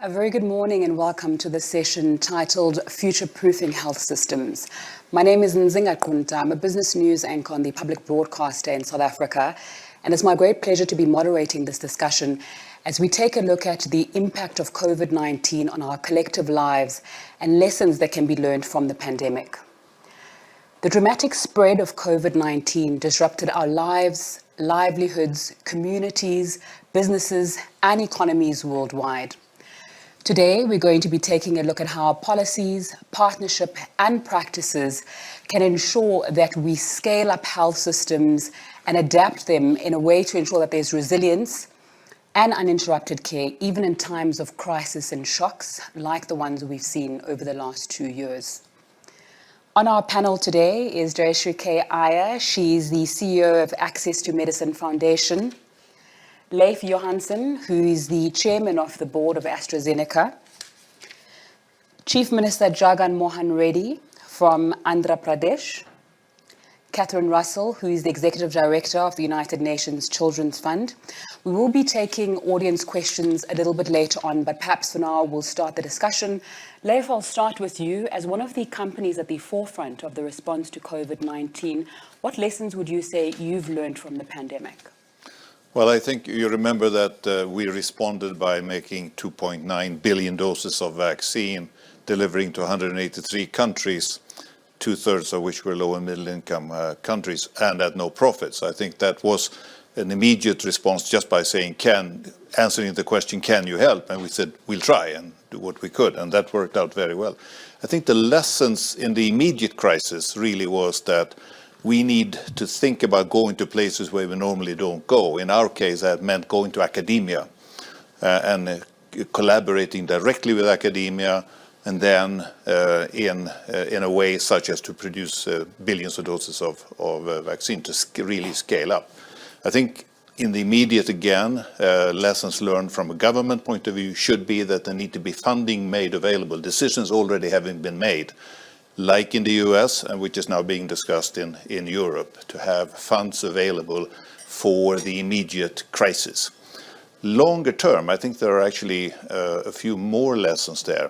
A very good morning and welcome to this session titled Future-Proofing Health Systems. My name is Nzinga Kunta. I'm a business news anchor on the public broadcaster in South Africa, and it's my great pleasure to be moderating this discussion as we take a look at the impact of COVID-19 on our collective lives and lessons that can be learned from the pandemic. The dramatic spread of COVID-19 disrupted our lives, livelihoods, communities, businesses, and economies worldwide. Today, we're going to be taking a look at how policies, partnership, and practices can ensure that we scale up health systems and adapt them in a way to ensure that there's resilience and uninterrupted care, even in times of crisis and shocks like the ones we've seen over the last 2 years. On our panel today is Ys Jagan. She's the CEO of Access to Medicine Foundation. Leif Johansson, who is the chairman of the board of AstraZeneca. Chief Minister Jagan Mohan Reddy from Andhra Pradesh. Catherine Russell, who is the executive director of the United Nations Children's Fund. We will be taking audience questions a little bit later on, but perhaps for now we'll start the discussion. Leif, I'll start with you. As one of the companies at the forefront of the response to COVID-19, what lessons would you say you've learned from the pandemic? Well, I think you remember that we responded by making 2.9 billion doses of vaccine, delivering to 183 countries, two-thirds of which were low and middle-income countries, and at no profits. I think that was an immediate response just by saying, answering the question, can you help? And we said, we'll try and do what we could, and that worked out very well. I think the lessons in the immediate crisis really was that we need to think about going to places where we normally don't go. In our case, that meant going to academia and collaborating directly with academia, and then in a way such as to produce billions of doses of vaccine to really scale up. I think in the immediate, again, lessons learned from a government point of view should be that there need to be funding made available, decisions already having been made, like in the US, and which is now being discussed in Europe, to have funds available for the immediate crisis. Longer term, I think there are actually a few more lessons there.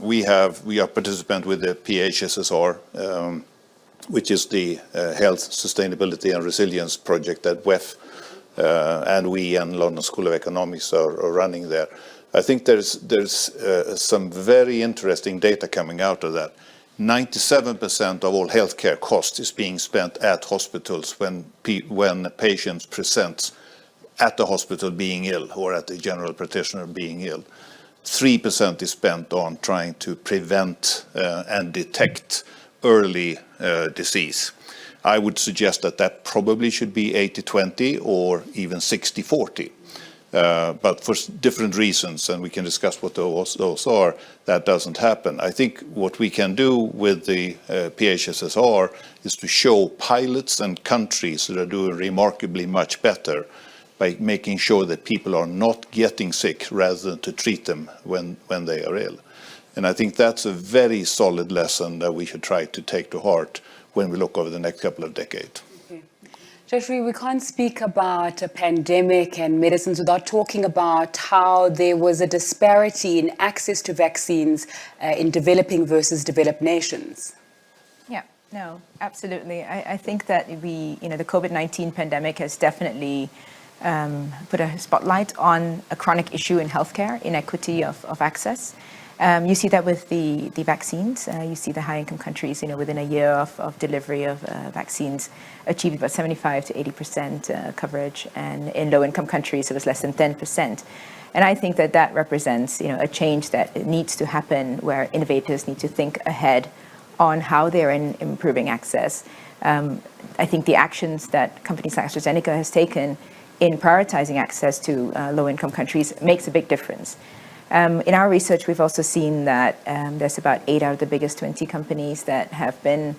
We are participant with the PHSSR, which is the Health, Sustainability and Resilience project that WEF and we and London School of Economics are running there. I think there's some very interesting data coming out of that. 97% of all healthcare cost is being spent at hospitals when patients present at the hospital being ill or at the general practitioner being ill. 3% is spent on trying to prevent and detect early disease. I would suggest that probably should be 80-20 or even 60-40. But for different reasons, and we can discuss what those are, that doesn't happen. I think what we can do with the PHSSR is to show pilots and countries that are doing remarkably much better by making sure that people are not getting sick rather than to treat them when they are ill. And I think that's a very solid lesson that we should try to take to heart when we look over the next couple of decades. Jeffrey, we can't speak about a pandemic and medicines without talking about how there was a disparity in access to vaccines in developing versus developed nations. Yeah, no, absolutely. I think that the COVID-19 pandemic has definitely put a spotlight on a chronic issue in healthcare, inequity of access. You see that with the vaccines. You see the high-income countries, within a year of delivery of vaccines, achieved about 75 to 80% coverage, and in low-income countries it was less than 10%. And I think that represents, a change that needs to happen, where innovators need to think ahead on how they're improving access. I think the actions that companies like AstraZeneca has taken in prioritizing access to low-income countries makes a big difference. In our research, we've also seen that there's about 8 out of the biggest 20 companies that have been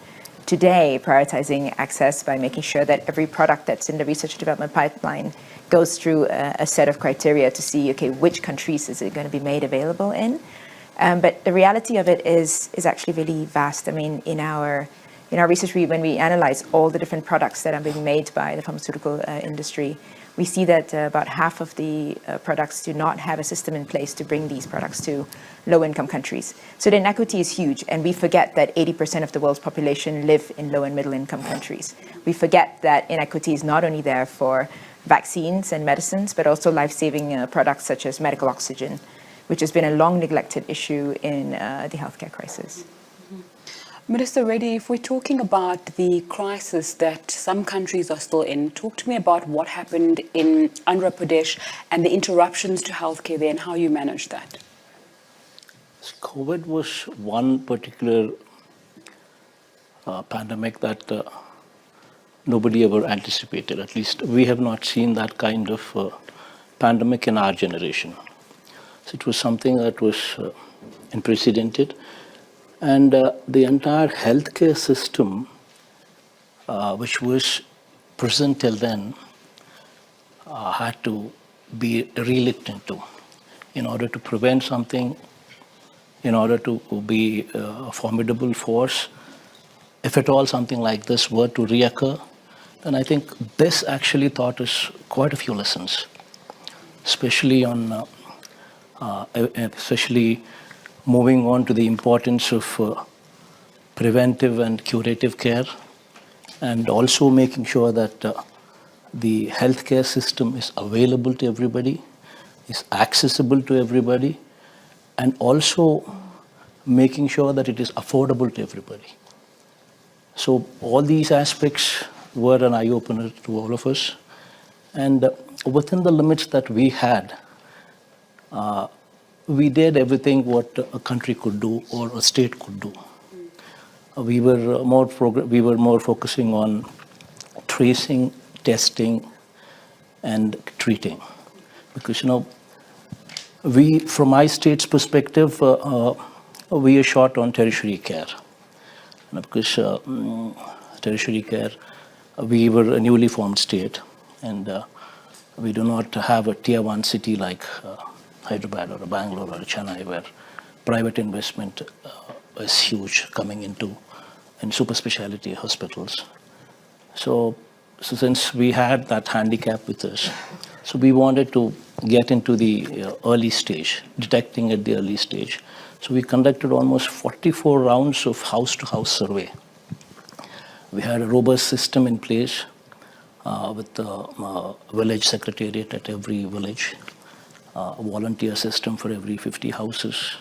today prioritizing access by making sure that every product that's in the research and development pipeline goes through a set of criteria to see, okay, which countries is it going to be made available in. But the reality of it is actually really vast. I mean, in our research, when we analyze all the different products that are being made by the pharmaceutical industry, we see that about half of the products do not have a system in place to bring these products to low-income countries. So the inequity is huge, and we forget that 80% of the world's population live in low and middle-income countries. We forget that inequity is not only there for vaccines and medicines, but also life-saving products such as medical oxygen, which has been a long neglected issue in the healthcare crisis. Minister Reddy, if we're talking about the crisis that some countries are still in, talk to me about what happened in Andhra Pradesh and the interruptions to healthcare there and how you managed that. COVID was one particular pandemic that nobody ever anticipated. At least we have not seen that kind of pandemic in our generation. So it was something that was unprecedented. And the entire healthcare system, which was present till then, had to be re-looked into in order to prevent something, in order to be a formidable force. If at all something like this were to reoccur, then I think this actually taught us quite a few lessons, especially moving on to the importance of preventive and curative care, and also making sure that the healthcare system is available to everybody, is accessible to everybody, and also making sure that it is affordable to everybody. So all these aspects were an eye-opener to all of us. And within the limits that we had, we did everything what a country could do or a state could do. We were more focusing on tracing, testing, and treating, because we, from my state's perspective, we are short on tertiary care, because tertiary care, we were a newly formed state, and we do not have a tier 1 city like Hyderabad or Bangalore or Chennai, where private investment is huge coming into in super specialty hospitals. So since we had that handicap with us, so we wanted to get into the early stage, detecting at the early stage. So we conducted almost 44 rounds of house-to-house survey. We had a robust system in place with the village secretariat at every village, a volunteer system for every 50 houses.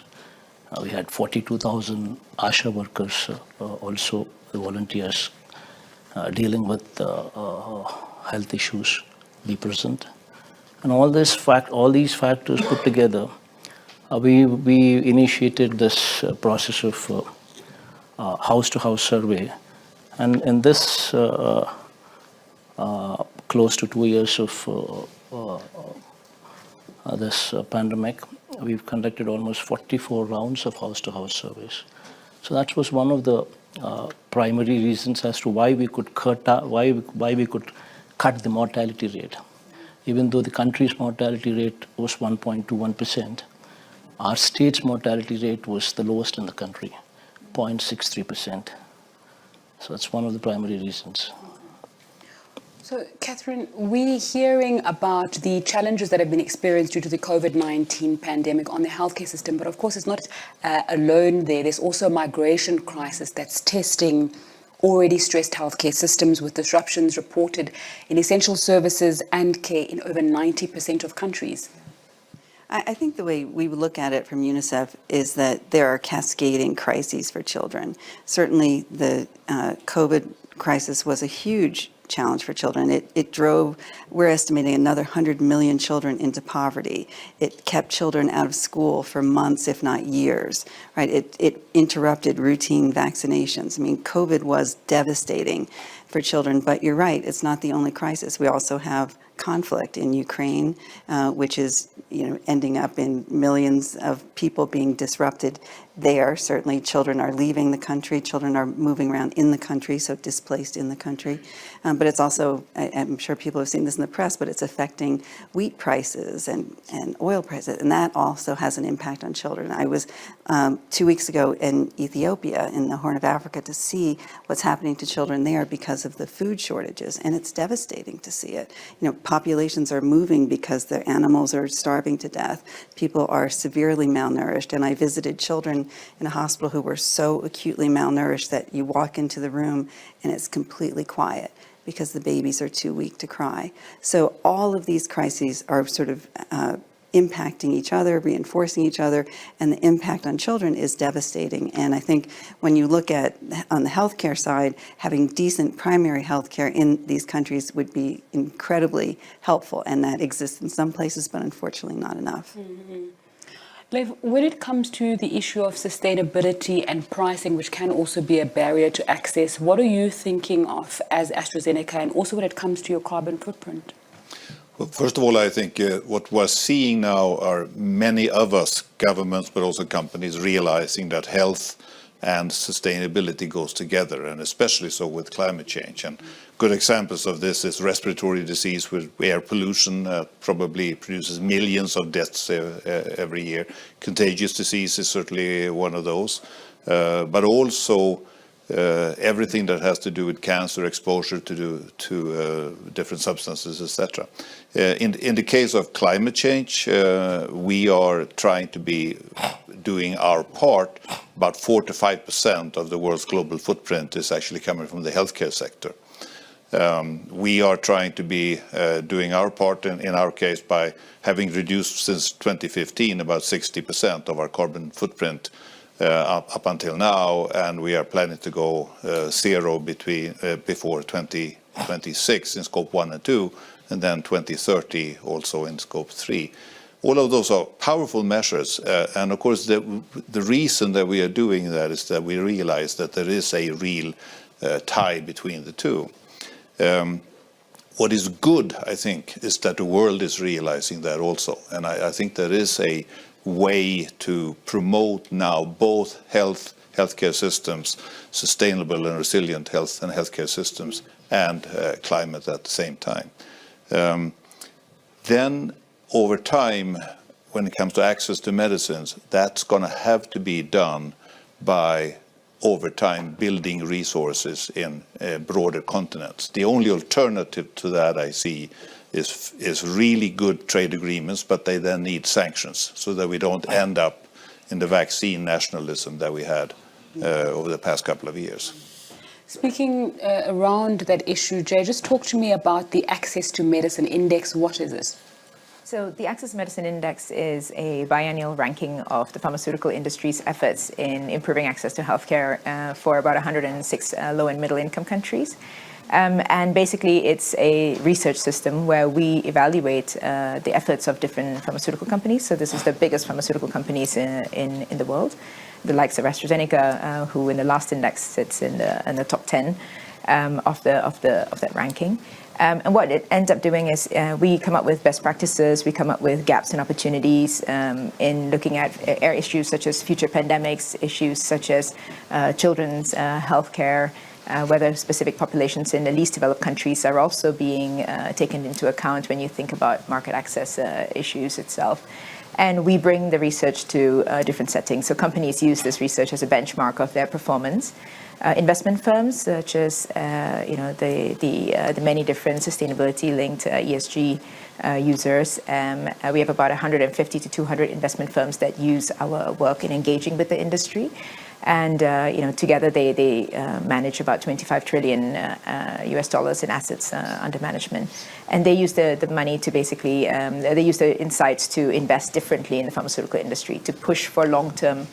We had 42,000 ASHA workers, also the volunteers, dealing with health issues be present. And all these factors put together, we initiated this process of house-to-house survey. And in this close to 2 years of this pandemic, we've conducted almost 44 rounds of house-to-house surveys. So that was one of the primary reasons as to why we could cut the mortality rate. Even though the country's mortality rate was 1.21%, our state's mortality rate was the lowest in the country, 0.63%. So that's one of the primary reasons. So, Catherine, we're hearing about the challenges that have been experienced due to the COVID-19 pandemic on the healthcare system, but of course it's not alone there. There's also a migration crisis that's testing already stressed healthcare systems, with disruptions reported in essential services and care in over 90% of countries. I think the way we look at it from UNICEF is that there are cascading crises for children. Certainly the COVID crisis was a huge challenge for children. It drove, we're estimating, another 100 million children into poverty. It kept children out of school for months, if not years, right? It interrupted routine vaccinations. I mean, COVID was devastating for children, but you're right, it's not the only crisis. We also have conflict in Ukraine, which is ending up in millions of people being disrupted there. Certainly children are leaving the country, children are moving around in the country, so displaced in the country. But it's also, I'm sure people have seen this in the press, but it's affecting wheat prices and oil prices, and that also has an impact on children. I was 2 weeks ago in Ethiopia, in the Horn of Africa, to see what's happening to children there because because of the food shortages, and it's devastating to see it. Populations are moving because their animals are starving to death. People are severely malnourished, and I visited children in a hospital who were so acutely malnourished that you walk into the room and it's completely quiet because the babies are too weak to cry. So all of these crises are sort of impacting each other, reinforcing each other, and the impact on children is devastating. And I think when you look at, on the healthcare side, having decent primary healthcare in these countries would be incredibly helpful, and that exists in some places, but unfortunately not enough. Mm-hmm. Lev, when it comes to the issue of sustainability and pricing, which can also be a barrier to access, what are you thinking of as AstraZeneca, and also when it comes to your carbon footprint? Well, first of all, I think what we're seeing now are many of us, governments, but also companies, realizing that health and sustainability goes together, and especially so with climate change. And good examples of this is respiratory disease with air pollution, probably produces millions of deaths every year. Contagious disease is certainly one of those, but also everything that has to do with cancer, exposure to different substances, etc. In the case of climate change, we are trying to be doing our part. About 4 to 5% of the world's global footprint is actually coming from the healthcare sector. We are trying to be doing our part, in our case, by having reduced since 2015 about 60% of our carbon footprint up until now, and we are planning to go zero before 2026 in scope 1 and 2, and then 2030 also in scope 3. All of those are powerful measures, and of course the reason that we are doing that is that we realize that there is a real tie between the two. What is good, I think, is that the world is realizing that also, and I think there is a way to promote now both healthcare systems, sustainable and resilient health and healthcare systems, and climate at the same time. Then over time, when it comes to access to medicines, that's going to have to be done by, over time, building resources in broader continents. The only alternative to that I see is really good trade agreements, but they then need sanctions so that we don't end up in the vaccine nationalism that we had over the past couple of years. Speaking around that issue, Jay, just talk to me about the Access to Medicine Index. What is this? So the Access to Medicine Index is a biennial ranking of the pharmaceutical industry's efforts in improving access to healthcare for about 106 low and middle income countries. And basically, it's a research system where we evaluate the efforts of different pharmaceutical companies. So this is the biggest pharmaceutical companies in the world, the likes of AstraZeneca, who in the last index sits in the top 10 of that ranking. And what it ends up doing is we come up with best practices, we come up with gaps and opportunities in looking at issues such as future pandemics, issues such as children's healthcare, whether specific populations in the least developed countries are also being taken into account when you think about market access issues itself. And we bring the research to different settings. So companies use this research as a benchmark of their performance. Investment firms, such as the many different sustainability-linked ESG users, we have about 150 to 200 investment firms that use our work in engaging with the industry. And together they manage about 25 trillion US dollars in assets under management. And they use the money to basically, they use the insights to invest differently in the pharmaceutical industry, to push for long-term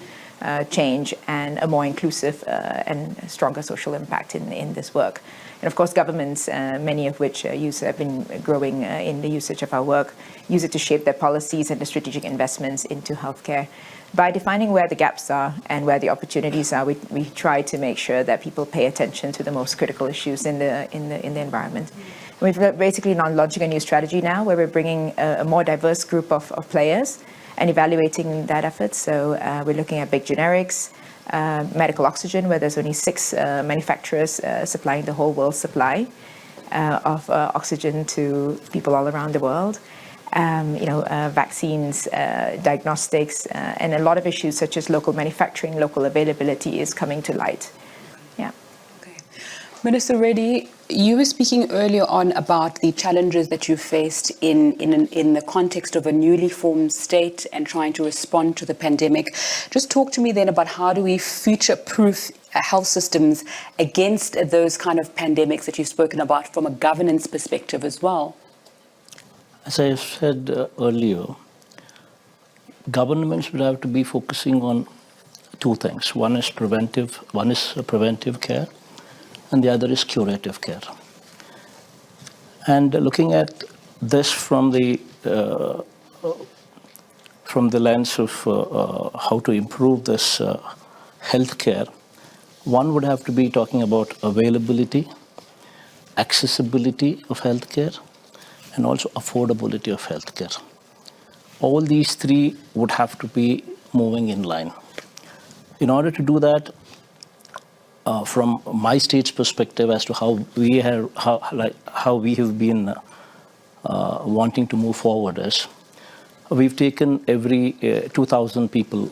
change and a more inclusive and stronger social impact in this work. And of course, governments, many of which have been growing in the usage of our work, use it to shape their policies and the strategic investments into healthcare. By defining where the gaps are and where the opportunities are, we try to make sure that people pay attention to the most critical issues in the environment. We've basically now launching a new strategy now where we're bringing a more diverse group of players and evaluating that effort. So we're looking at big generics, medical oxygen, where there's only 6 manufacturers supplying the whole world's supply of oxygen to people all around the world. Vaccines, diagnostics, and a lot of issues such as local manufacturing, local availability is coming to light. Yeah. Okay. Minister Reddy, you were speaking earlier on about the challenges that you faced in the context of a newly formed state and trying to respond to the pandemic. Just talk to me then about how do we future-proof health systems against those kind of pandemics that you've spoken about from a governance perspective as well. As I said earlier, governments would have to be focusing on two things. One is preventive care, and the other is curative care. And looking at this from the lens of how to improve this healthcare, one would have to be talking about availability, accessibility of healthcare, and also affordability of healthcare. All these three would have to be moving in line. In order to do that, from my state's perspective as to how we have been wanting to move forward is, we've taken every 2,000 people,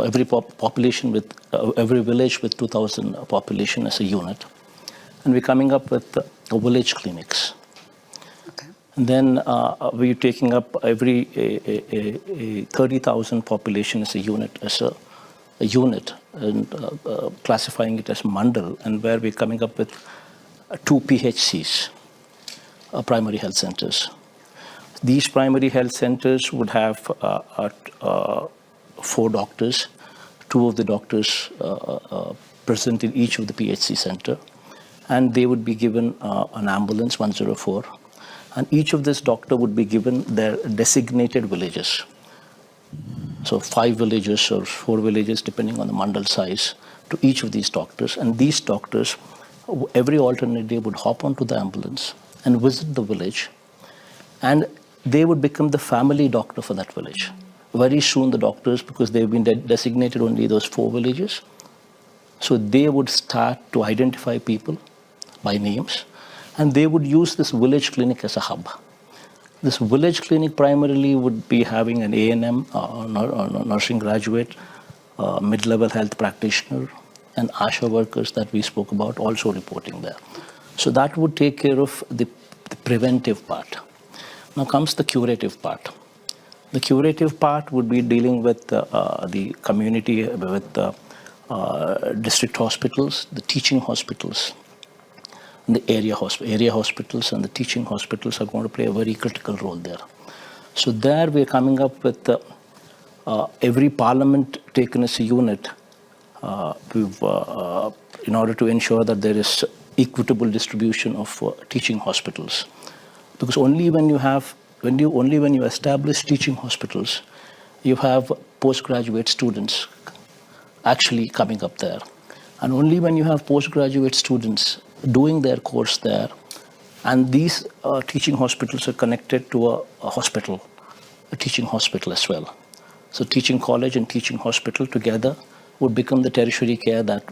every population with every village with 2,000 population as a unit, and we're coming up with village clinics. Okay. And then we're taking up every 30,000 population as a unit and classifying it as mandal, and where we're coming up with 2 PHCs, primary health centers. These primary health centers would have 4 doctors, 2 of the doctors present in each of the PHC center, and they would be given an ambulance 104, and each of this doctor would be given their designated villages. So 5 villages or 4 villages, depending on the mandal size, to each of these doctors. And these doctors, every alternate day, would hop onto the ambulance and visit the village. And they would become the family doctor for that village. Very soon the doctors, because they've been designated only those 4 villages, so they would start to identify people by names, and they would use this village clinic as a hub. This village clinic primarily would be having an A&M, nursing graduate, mid-level health practitioner, and ASHA workers that we spoke about also reporting there. So that would take care of the preventive part. Now comes the curative part. The curative part would be dealing with the community, with district hospitals, the teaching hospitals. The area hospitals and the teaching hospitals are going to play a very critical role there. So there we are coming up with every parliament taken as a unit in order to ensure that there is equitable distribution of teaching hospitals. Because only when you establish teaching hospitals, you have postgraduate students actually coming up there. And only when you have postgraduate students doing their course there, and these teaching hospitals are connected to a hospital, a teaching hospital as well. So teaching college and teaching hospital together would become the tertiary care that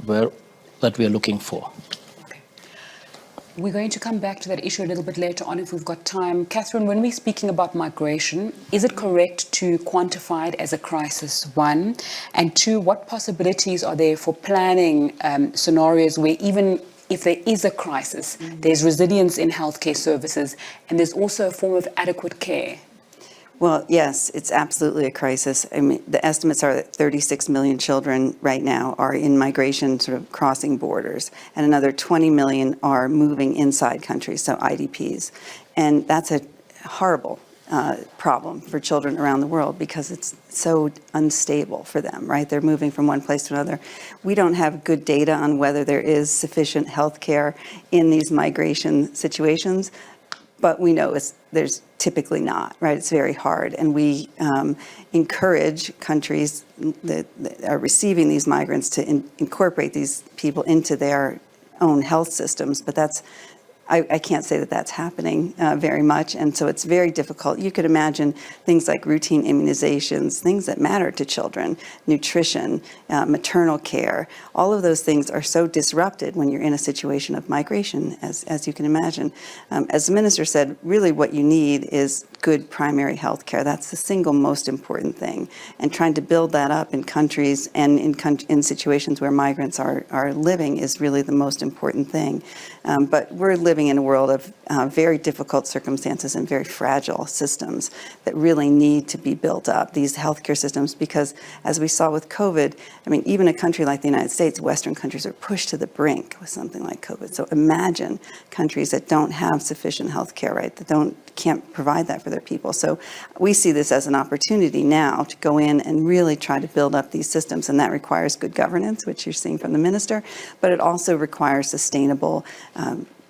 we are looking for. Okay. We're going to come back to that issue a little bit later on if we've got time. Catherine, when we're speaking about migration, is it correct to quantify it as a crisis, 1? And 2, what possibilities are there for planning scenarios where even if there is a crisis, there's resilience in healthcare services, and there's also a form of adequate care? Well, yes, it's absolutely a crisis. I mean, the estimates are that 36 million children right now are in migration, sort of crossing borders, and another 20 million are moving inside countries, so IDPs. And that's a horrible problem for children around the world because it's so unstable for them, right? They're moving from one place to another. We don't have good data on whether there is sufficient health care in these migration situations, but we know there's typically not, right? It's very hard. And we encourage countries that are receiving these migrants to incorporate these people into their own health systems, but I can't say that that's happening very much, and so it's very difficult. You could imagine things like routine immunizations, things that matter to children, nutrition, maternal care. All of those things are so disrupted when you're in a situation of migration, as you can imagine. As the minister said, really what you need is good primary health care. That's the single most important thing. And trying to build that up in countries and in situations where migrants are living is really the most important thing. But we're living in a world of very difficult circumstances and very fragile systems that really need to be built up, these healthcare systems, because as we saw with COVID, I mean, even a country like the United States, Western countries are pushed to the brink with something like COVID. So imagine countries that don't have sufficient healthcare, right, that can't provide that for their people. So we see this as an opportunity now to go in and really try to build up these systems, and that requires good governance, which you're seeing from the minister, but it also requires sustainable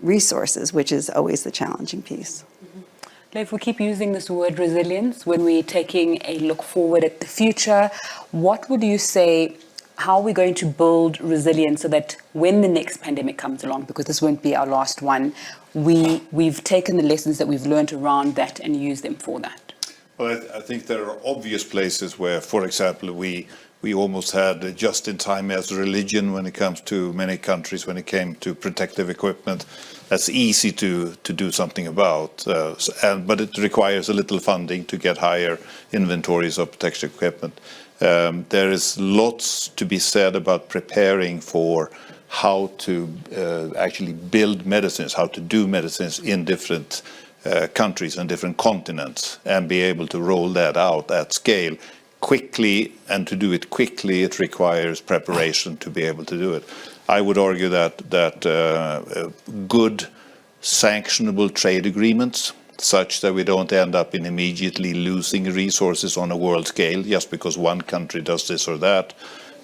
resources, which is always the challenging piece. If we keep using this word resilience when we're taking a look forward at the future, what would you say, how are we going to build resilience so that when the next pandemic comes along, because this won't be our last one, we've taken the lessons that we've learned around that and used them for that? Well, I think there are obvious places where, for example, we almost had just-in-time as religion when it comes to many countries when it came to protective equipment. That's easy to do something about, but it requires a little funding to get higher inventories of protective equipment. There is lots to be said about preparing for how to actually build medicines, how to do medicines in different countries and different continents, and be able to roll that out at scale quickly. And to do it quickly, it requires preparation to be able to do it. I would argue that good sanctionable trade agreements, such that we don't end up in immediately losing resources on a world scale just because one country does this or that,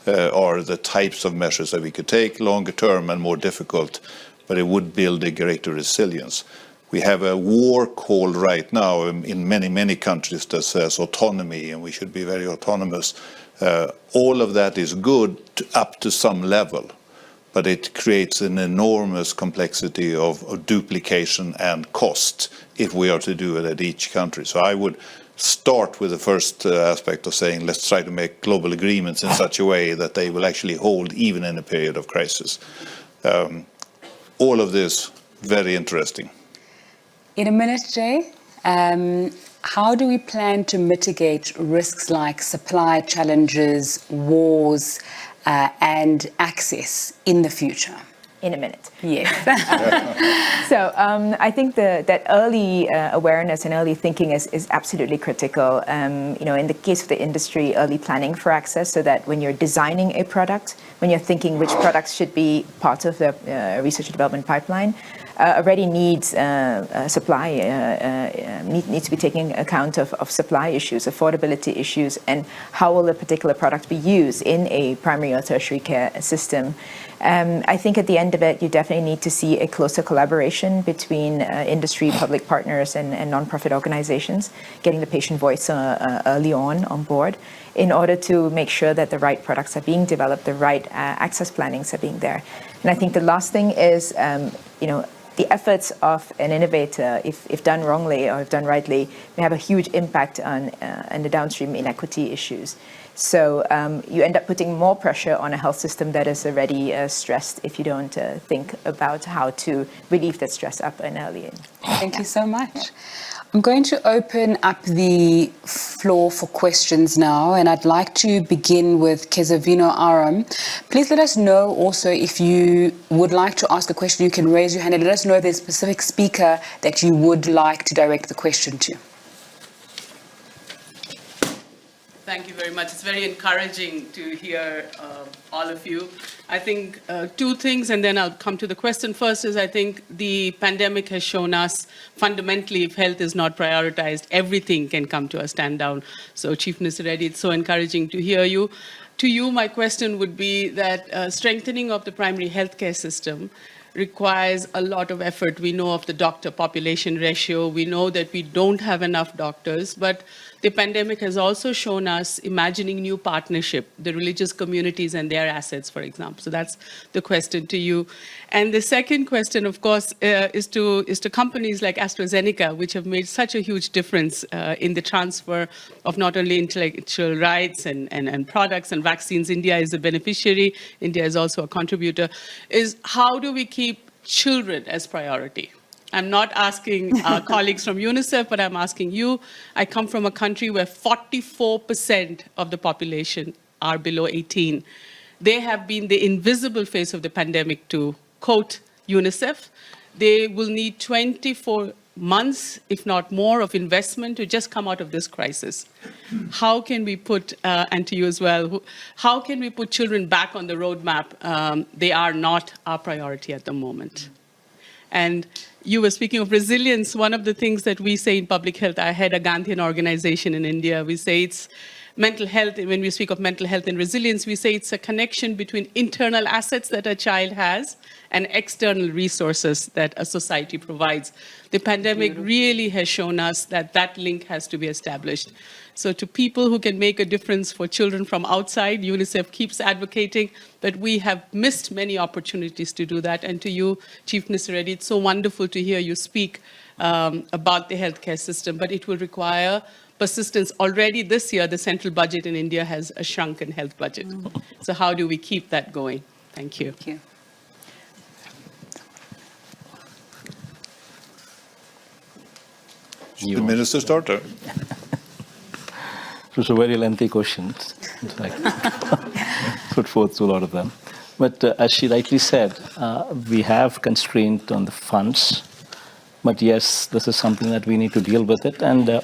are the types of measures that we could take, longer term and more difficult, but it would build a greater resilience. We have a war call right now in many countries that says autonomy, and we should be very autonomous. All of that is good up to some level, but it creates an enormous complexity of duplication and cost if we are to do it at each country. So I would start with the first aspect of saying, let's try to make global agreements in such a way that they will actually hold even in a period of crisis. All of this, very interesting. In a minute, Jay, how do we plan to mitigate risks like supply challenges, wars, and access in the future? In a minute. Yes. So I think that early awareness and early thinking is absolutely critical. In the case of the industry, early planning for access, so that when you're designing a product, when you're thinking which products should be part of the research and development pipeline, already needs supply, needs to be taking account of supply issues, affordability issues, and how will a particular product be used in a primary or tertiary care system. I think at the end of it, you definitely need to see a closer collaboration between industry, public partners, and nonprofit organizations, getting the patient voice early on board in order to make sure that the right products are being developed, the right access plannings are being there. And I think the last thing is, the efforts of an innovator, if done wrongly or if done rightly, may have a huge impact on the downstream inequity issues. So you end up putting more pressure on a health system that is already stressed if you don't think about how to relieve that stress up and early. Thank you so much. I'm going to open up the floor for questions now, and I'd like to begin with Kezavino Aram. Please let us know also if you would like to ask a question. You can raise your hand and let us know if there's a specific speaker that you would like to direct the question to. Thank you very much. It's very encouraging to hear all of you. I think two things, and then I'll come to the question. First is, I think the pandemic has shown us fundamentally, if health is not prioritized, everything can come to a stand down. So Chief Minister Reddy, it's so encouraging to hear you. To you, my question would be that strengthening of the primary healthcare system requires a lot of effort. We know of the doctor population ratio. We know that we don't have enough doctors, but the pandemic has also shown us imagining new partnership, the religious communities and their assets, for example. So that's the question to you. And the second question, of course, is to companies like AstraZeneca, which have made such a huge difference in the transfer of not only intellectual rights and products and vaccines. India is a beneficiary. India is also a contributor. Is how do we keep children as priority? I'm not asking our colleagues from UNICEF, but I'm asking you. I come from a country where 44% of the population are below 18. They have been the invisible face of the pandemic, to quote UNICEF. They will need 24 months, if not more, of investment to just come out of this crisis. How can we put, and to you as well, how can we put children back on the roadmap? They are not our priority at the moment. And you were speaking of resilience. One of the things that we say in public health, I head a Gandhian organization in India, we say it's mental health. When we speak of mental health and resilience, we say it's a connection between internal assets that a child has and external resources that a society provides. The pandemic really has shown us that that link has to be established. So to people who can make a difference for children from outside, UNICEF keeps advocating, but we have missed many opportunities to do that. And to you, Chief Minister Reddy, it's so wonderful to hear you speak about the healthcare system, but it will require persistence. Already this year, the central budget in India has a shrunken health budget. So how do we keep that going? Thank you. Thank you. The Minister start? It was a very lengthy question. It's like put forth to a lot of them. But as she rightly said, we have constraint on the funds. But yes, this is something that we need to deal with it. And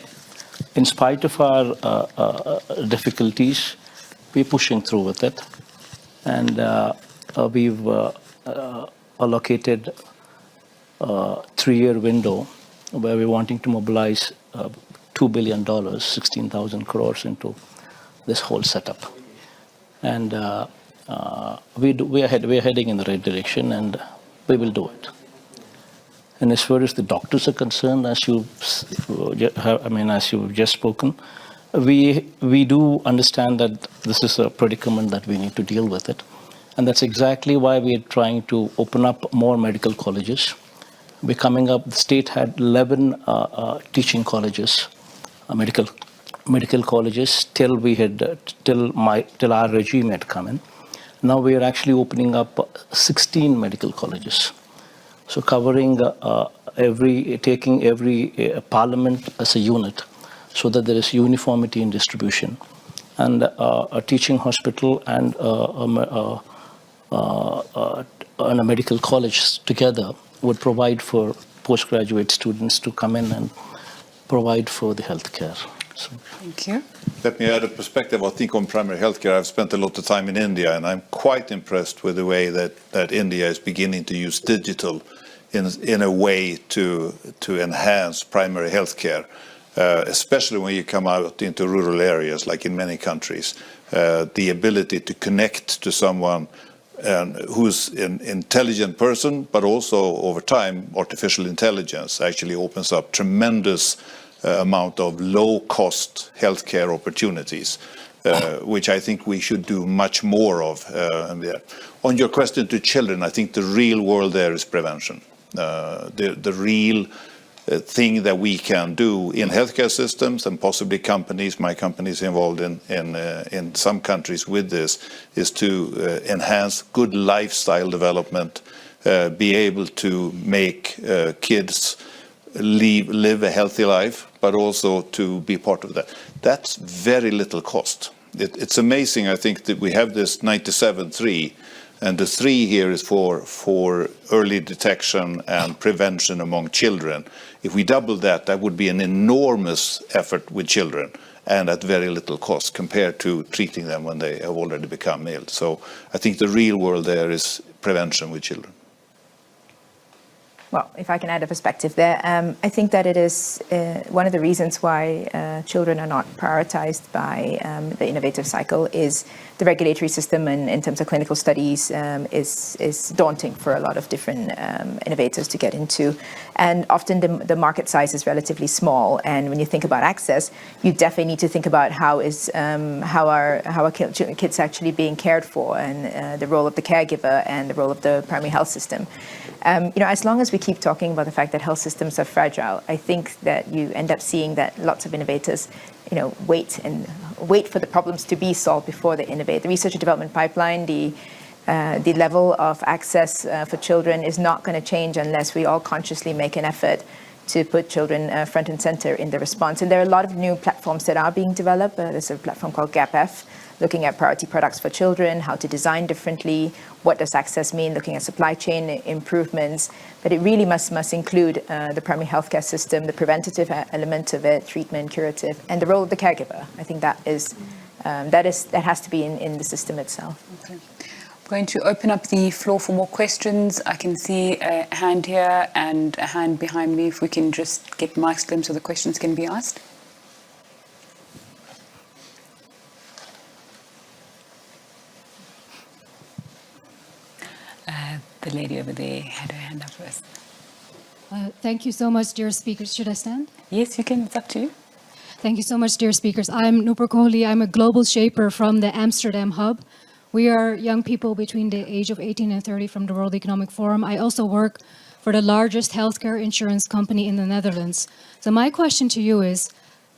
in spite of our difficulties, we're pushing through with it. And we've allocated a 3-year window where we're wanting to mobilize $2 billion, 16,000 crores into this whole setup. And we are heading in the right direction, and we will do it. And as far as the doctors are concerned, as you've just spoken, we do understand that this is a predicament that we need to deal with it. And that's exactly why we are trying to open up more medical colleges. We're coming up, the state had 11 teaching colleges, medical colleges, till our regime had come in. Now we are actually opening up 16 medical colleges. So covering taking every parliament as a unit, so that there is uniformity in distribution. And a teaching hospital and a medical college together would provide for postgraduate students to come in and provide for the healthcare. So. Thank you. Let me add a perspective, I think, on primary healthcare. I've spent a lot of time in India, and I'm quite impressed with the way that India is beginning to use digital in a way to enhance primary healthcare, especially when you come out into rural areas, like in many countries. The ability to connect to someone who's an intelligent person, but also over time, artificial intelligence actually opens up tremendous amount of low-cost healthcare opportunities, which I think we should do much more of. On your question to children, I think the real world there is prevention. The real thing that we can do in healthcare systems, and possibly companies, my company is involved in some countries with this, is to enhance good lifestyle development, be able to make kids live a healthy life, but also to be part of that. That's very little cost. It's amazing, I think, that we have this 97-3, and the 3 here is for early detection and prevention among children. If we double that, that would be an enormous effort with children and at very little cost compared to treating them when they have already become ill. So I think the real world there is prevention with children. Well, if I can add a perspective there, I think that it is one of the reasons why children are not prioritized by the innovative cycle is the regulatory system, and in terms of clinical studies is daunting for a lot of different innovators to get into. And often the market size is relatively small. And when you think about access, you definitely need to think about how are kids actually being cared for, and the role of the caregiver and the role of the primary health system. As long as we keep talking about the fact that health systems are fragile, I think that you end up seeing that lots of innovators, wait for the problems to be solved before they innovate. The research and development pipeline, the the level of access for children is not going to change unless we all consciously make an effort to put children front and center in the response. And there are a lot of new platforms that are being developed. There's a platform called GAPF, looking at priority products for children, how to design differently, what does access mean, looking at supply chain improvements. But it really must include the primary healthcare system, the preventative element of it, treatment, curative, and the role of the caregiver. I think that has to be in the system itself. Okay. I'm going to open up the floor for more questions. I can see a hand here and a hand behind me. If we can just get mics to them so the questions can be asked. The lady over there had her hand up first. Thank you so much, dear speakers. Should I stand? Yes, you can. It's up to you. Thank you so much, dear speakers. I'm Nupur Kohli. I'm a global shaper from the Amsterdam hub. We are young people between the age of 18 and 30 from the World Economic Forum. I also work for the largest healthcare insurance company in the Netherlands. So my question to you is,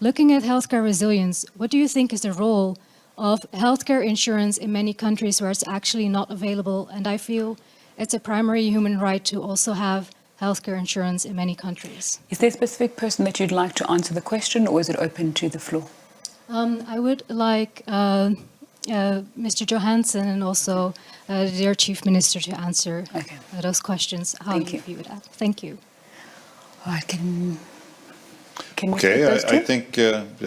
looking at healthcare resilience, what do you think is the role of healthcare insurance in many countries where it's actually not available? And I feel it's a primary human right to also have healthcare insurance in many countries. Is there a specific person that you'd like to answer the question, or is it open to the floor? I would like Mr. Johansson and also the dear Chief Minister to answer those questions. How Thank you. view it. Thank you. All right, can we Okay, take those two? I think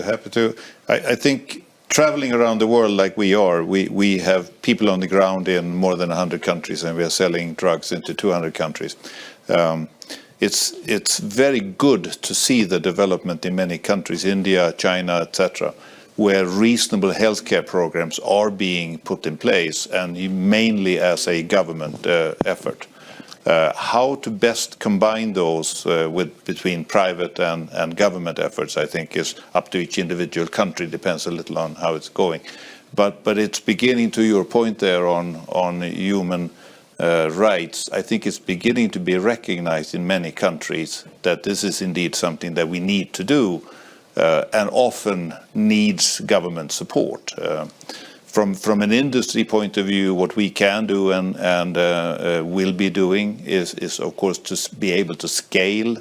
happy to. I think traveling around the world like we are, we have people on the ground in more than 100 countries, and we are selling drugs into 200 countries. It's very good to see the development in many countries, India, China, etc., where reasonable healthcare programs are being put in place, and mainly as a government effort. How to best combine those between private and government efforts, I think, is up to each individual country. Depends a little on how it's going. But it's beginning, to your point there on human rights, I think it's beginning to be recognized in many countries that this is indeed something that we need to do and often needs government support. From an industry point of view, what we can do and will be doing is of course to be able to scale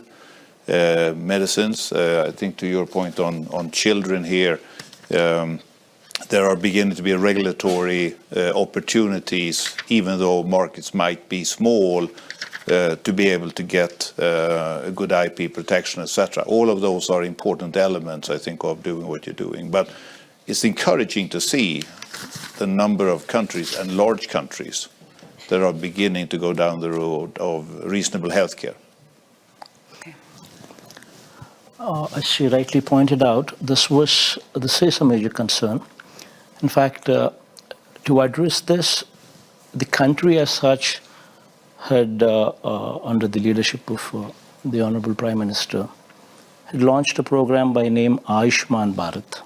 medicines. I think to your point on children here, there are beginning to be regulatory opportunities, even though markets might be small, to be able to get good IP protection, etc. All of those are important elements, I think, of doing what you're doing. But it's encouraging to see the number of countries and large countries that are beginning to go down the road of reasonable healthcare. As she rightly pointed out, this is a major concern. In fact, to address this, the country as such had, under the leadership of the Honorable Prime Minister, had launched a program by name Ayushman Bharat.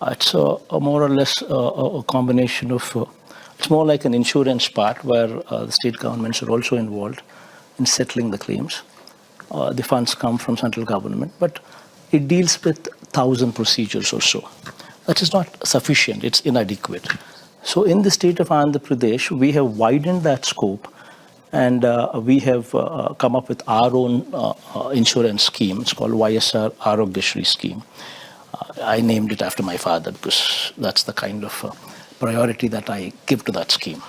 It's a more or less a combination of, it's more like an insurance part where the state governments are also involved in settling the claims. The funds come from central government, but it deals with 1,000 procedures or so. That is not sufficient, it's inadequate. So in the state of Andhra Pradesh, we have widened that scope, and we have come up with our own insurance scheme. It's called YSR Arogyashri scheme. I named it after my father because that's the kind of priority that I give to that scheme.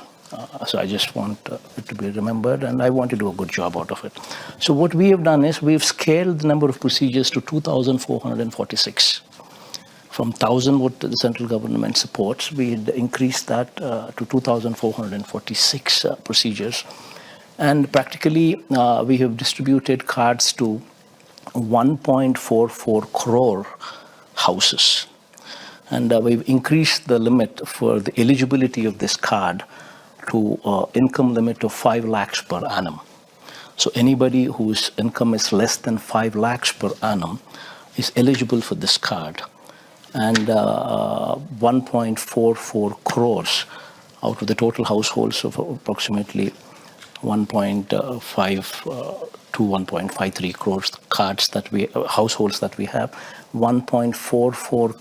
So I just want it to be remembered, and I want to do a good job out of it. So what we have done is we've scaled the number of procedures to 2,446. From 1,000 what the central government supports, we had increased that to 2,446 procedures. And practically, we have distributed cards to 1.44 crore houses. And we've increased the limit for the eligibility of this card to income limit of 5 lakhs per annum. So anybody whose income is less than 5 lakhs per annum is eligible for this card. And 1.44 crores out of the total households of approximately 1.5 to 1.53 crores cards that households that we have, 1.44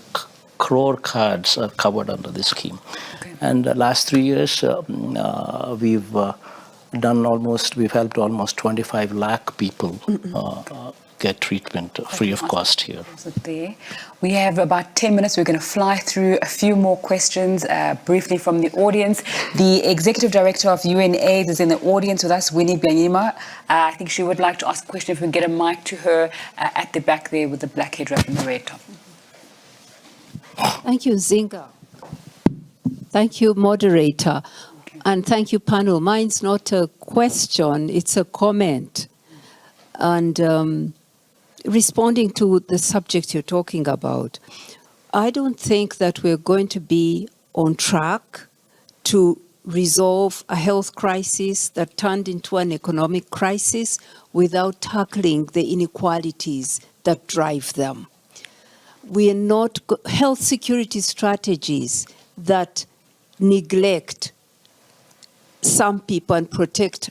crore cards are covered under this scheme. Okay. And the last 3 years, we've helped almost 25 lakh people get treatment free of cost here. There. We have about 10 minutes. We're going to fly through a few more questions briefly from the audience. The Executive Director of UNAIDS is in the audience with us, Winnie Byanyima. I think she would like to ask a question. If we can get a mic to her at the back there with the black head wrap and the red top. Thank you, Zinga. Thank you, moderator. Okay. And thank you, panel. Mine's not a question, it's a comment. And responding to the subject you're talking about, I don't think that we're going to be on track to resolve a health crisis that turned into an economic crisis without tackling the inequalities that drive them. We are not health security strategies that neglect some people and protect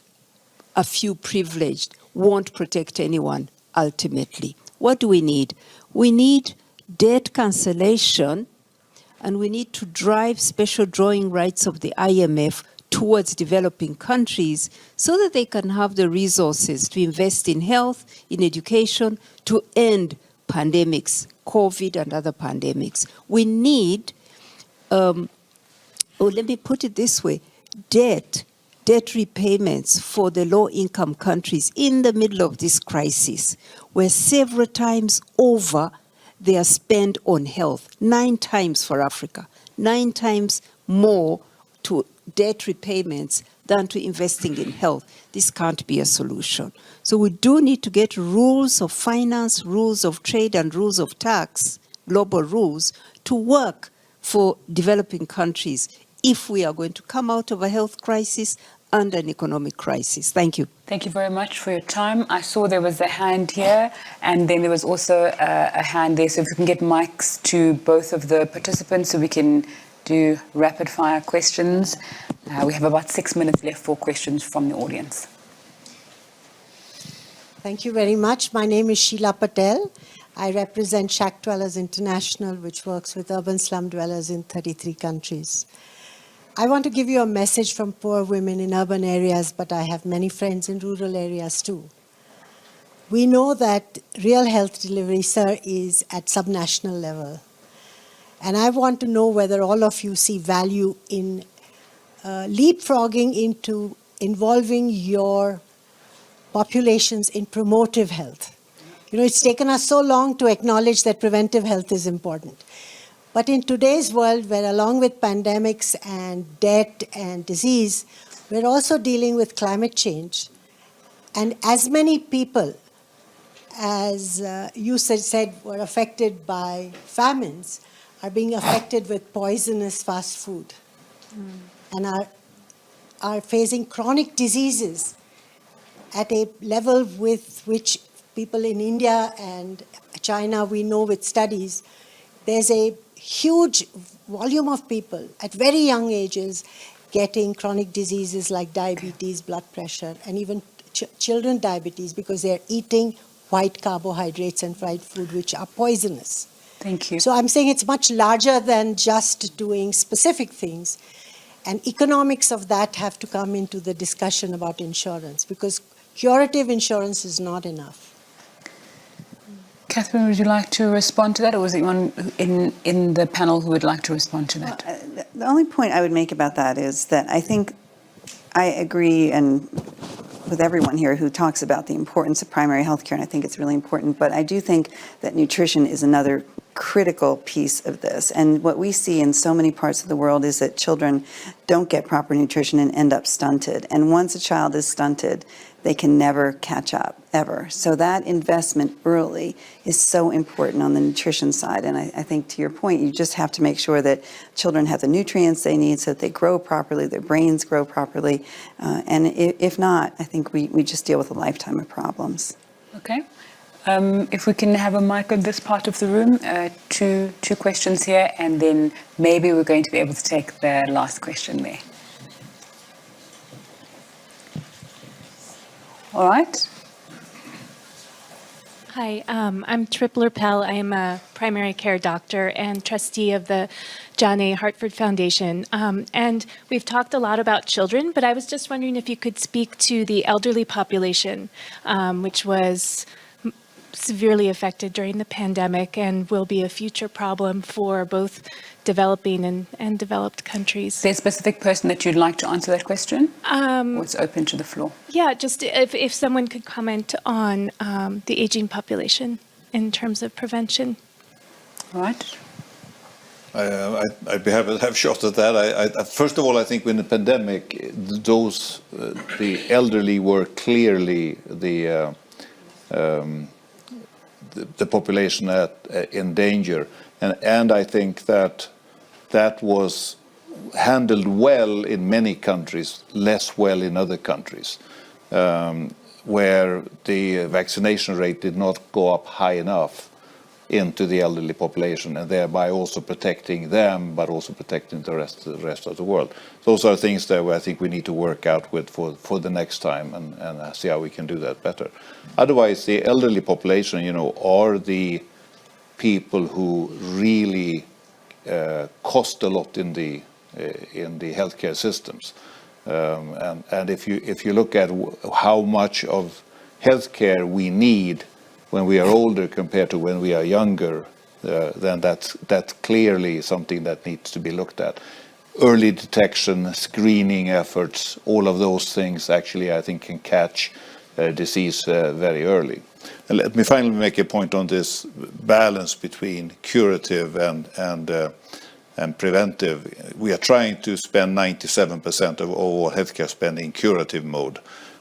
a few privileged won't protect anyone ultimately. What do we need? We need debt cancellation, and we need to drive special drawing rights of the IMF towards developing countries so that they can have the resources to invest in health, in education, to end pandemics, COVID and other pandemics. We need, let me put it this way, debt repayments for the low-income countries in the middle of this crisis, where several times over they are spent on health, 9 times for Africa, 9 times more to debt repayments than to investing in health. This can't be a solution. So we do need to get rules of finance, rules of trade, and rules of tax, global rules, to work for developing countries if we are going to come out of a health crisis and an economic crisis. Thank you. Thank you very much for your time. I saw there was a hand here, and then there was also a hand there. So if we can get mics to both of the participants so we can do rapid fire questions. We have about 6 minutes left for questions from the audience. Thank you very much. My name is Sheila Patel. I represent Shack Dwellers International, which works with urban slum dwellers in 33 countries. I want to give you a message from poor women in urban areas, but I have many friends in rural areas too. We know that real health delivery, sir, is at subnational level. And I want to know whether all of you see value in leapfrogging into involving your populations in promotive health. You know, it's taken us so long to acknowledge that preventive health is important. But in today's world, where along with pandemics and debt and disease, we're also dealing with climate change. And as many people as you said were affected by famines are being affected with poisonous fast food and are facing chronic diseases at a level with which people in India and China, we know with studies, there's a huge volume of people at very young ages getting chronic diseases like diabetes, blood pressure, and even children diabetes because they're eating white carbohydrates and fried food, which are poisonous. Thank you. So I'm saying it's much larger than just doing specific things. And economics of that have to come into the discussion about insurance because curative insurance is not enough. Catherine, would you like to respond to that, or was it anyone in the panel who would like to respond to that? Well, the only point I would make about that is that I think I agree and with everyone here who talks about the importance of primary health care, and I think it's really important, but I do think that nutrition is another critical piece of this. And what we see in so many parts of the world is that children don't get proper nutrition and end up stunted. And once a child is stunted, they can never catch up, ever. So that investment early is so important on the nutrition side. And I think to your point, you just have to make sure that children have the nutrients they need so that they grow properly, their brains grow properly. And if not, I think we just deal with a lifetime of problems. Okay. If we can have a mic on this part of the room, two questions here, and then maybe we're going to be able to take the last question there. All right. Hi, I'm Tripler Pell. I am a primary care doctor and trustee of the John A. Hartford Foundation. And we've talked a lot about children, but I was just wondering if you could speak to the elderly population, which was severely affected during the pandemic and will be a future problem for both developing and developed countries. Is there a specific person that you'd like to answer that question? Or it's open to the floor. Yeah, just if someone could comment on the aging population in terms of prevention. All right. I'd be happy to have a shot at that. First of all, I think in the pandemic, the elderly were clearly the population in danger, and I think that was handled well in many countries, less well in other countries, where the vaccination rate did not go up high enough into the elderly population, and thereby also protecting them, but also protecting the rest of the world. Those are things that I think we need to work out with for the next time and see how we can do that better. Otherwise, the elderly population, are the people who really cost a lot in the healthcare systems. And if you look at how much of healthcare we need when we are older compared to when we are younger, then that's clearly something that needs to be looked at. Early detection, screening efforts, all of those things actually, I think, can catch disease very early. And let me finally make a point on this balance between curative and preventive. We are trying to spend 97% of all healthcare spending in curative mode,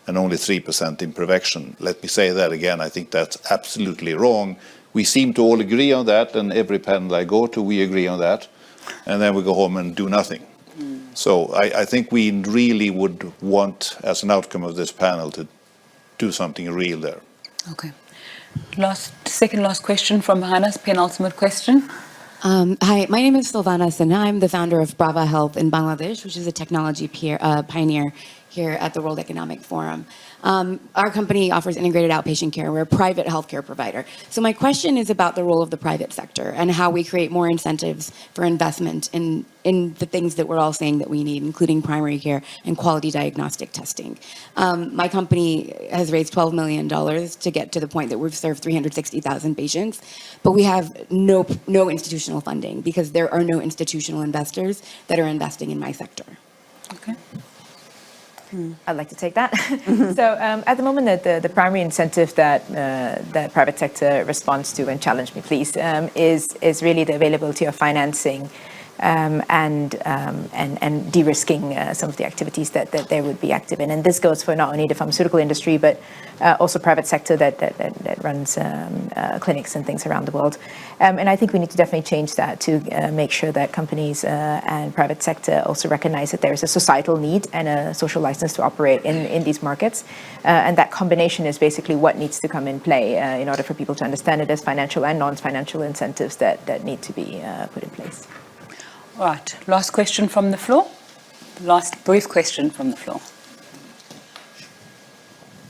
and only 3% in prevention. Let me say that again, I think that's absolutely wrong. We seem to all agree on that, and every panel I go to, we agree on that, and then we go home and do nothing. So I think we really would want, as an outcome of this panel, to do something real there. Okay. Second last question from behind us, penultimate question. Hi, my name is Silvana Sinha. I'm the founder of Brava Health in Bangladesh, which is a technology pioneer here at the World Economic Forum. Our company offers integrated outpatient care. We're a private healthcare provider. So my question is about the role of the private sector and how we create more incentives for investment in the things that we're all saying that we need, including primary care and quality diagnostic testing. My company has raised $12 million to get to the point that we've served 360,000 patients, but we have no institutional funding because there are no institutional investors that are investing in my sector. Okay. I'd like to take that. So at the moment, the primary incentive that private sector responds to, and challenge me please, is really the availability of financing and de-risking some of the activities that they would be active in. And this goes for not only the pharmaceutical industry, but also private sector that runs clinics and things around the world. And I think we need to definitely change that to make sure that companies and private sector also recognize that there is a societal need and a social license to operate in these markets. And that combination is basically what needs to come in play in order for people to understand it as financial and non-financial incentives that need to be put in place. All right, last question from the floor. Last brief question from the floor.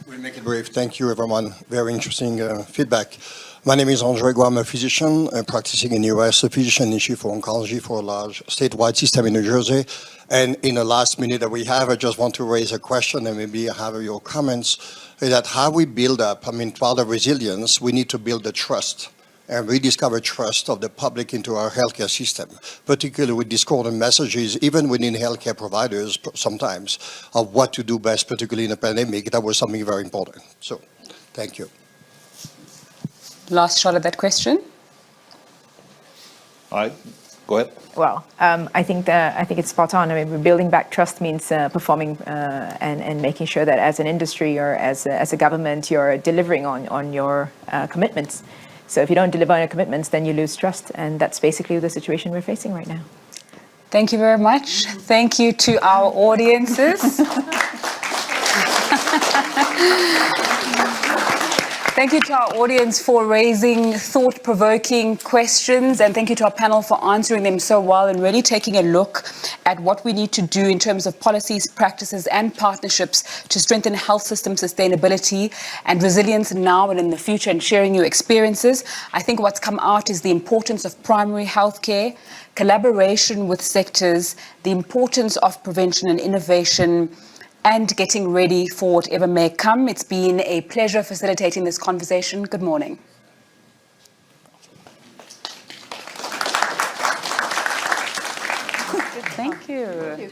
We'll make it brief. Thank you, everyone. Very interesting feedback. My name is André Guam, I'm a physician practicing in the US, a physician in chief for oncology for a large statewide system in New Jersey. And in the last minute that we have, I just want to raise a question and maybe have your comments, is that how we build up, part of resilience, we need to build the trust and rediscover trust of the public into our healthcare system, particularly with discordant messages, even within healthcare providers sometimes, of what to do best, particularly in a pandemic. That was something very important. So, thank you. Last shot at that question. All right, go ahead. Well, I think it's spot on. I mean, building back trust means performing and making sure that as an industry or as a government, you're delivering on your commitments. So if you don't deliver on your commitments, then you lose trust. And that's basically the situation we're facing right now. Thank you very much. Thank you to our audiences. Thank you to our audience for raising thought-provoking questions, and thank you to our panel for answering them so well and really taking a look at what we need to do in terms of policies, practices and partnerships to strengthen health system sustainability and resilience now and in the future, and sharing your experiences. I think what's come out is the importance of primary health care, collaboration with sectors, the importance of prevention and innovation, and getting ready for whatever may come. It's been a pleasure facilitating this conversation. Good morning. Thank you.